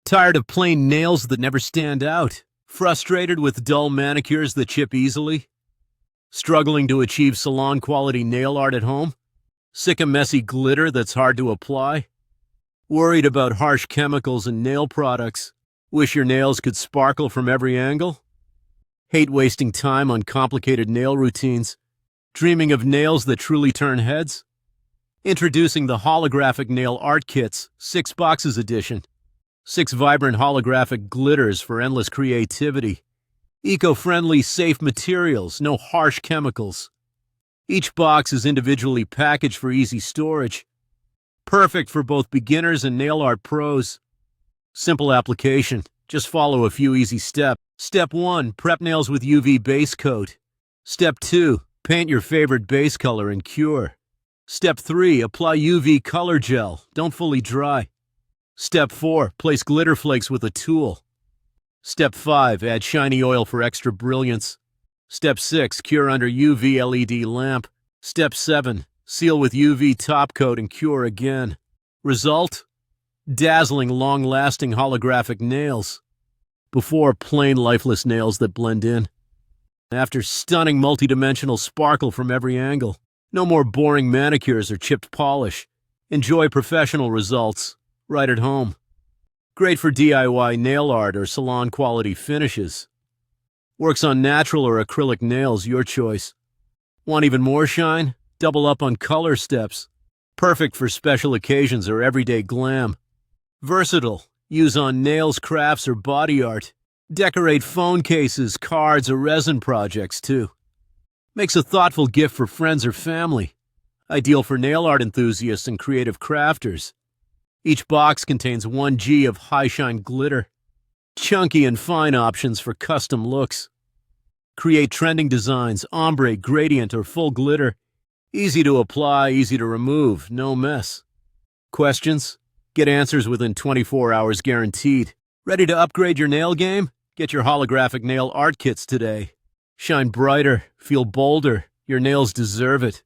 Tired of plain nails that never stand out? Frustrated with dull manicures that chip easily? Struggling to achieve salon-quality nail art at home? Sick of messy glitter that's hard to apply? Worried about harsh chemicals and nail products? Wish your nails could sparkle from every angle? Hate wasting time on complicated nail routines? Dreaming of nails that truly turn heads? Introducing the Holographic Nail Art Kits, 6 boxes edition. 6 vibrant holographic glitters for endless creativity. Eco-friendly, safe materials, no harsh chemicals. Each box is individually packaged for easy storage. Perfect for both beginners and nail art pros. Simple application. Just follow a few easy steps. Step 1. Prep nails with UV base coat. Step 2. Paint your favorite base color and cure. Step 3. Apply UV color gel. Don't fully dry. Step 4. Place glitter flakes with a tool. Step 5. Add shiny oil for extra brilliance. Step 6. Cure under UV LED lamp. Step 7. Seal with UV top coat and cure again. Result? Dazzling, long-lasting holographic nails. Before, plain, lifeless nails that blend in. After, stunning multidimensional sparkle from every angle. No more boring manicures or chipped polish. Enjoy professional results right at home. Great for DIY nail art or salon-quality finishes. Works on natural or acrylic nails, your choice. Want even more shine? Double up on color steps. Perfect for special occasions or everyday glam. Versatile. Use on nails, crafts, or body art. Decorate phone cases, cards, or resin projects, too. Makes a thoughtful gift for friends or family. Ideal for nail art enthusiasts and creative crafters. Each box contains 1G of high-shine glitter. Chunky and fine options for custom looks. Create trending designs, ombre, gradient, or full glitter. Easy to apply, easy to remove, no mess. Questions? Get answers within 24 hours guaranteed. Ready to upgrade your nail game? Get your holographic nail art kits today. Shine brighter, feel bolder. Your nails deserve it.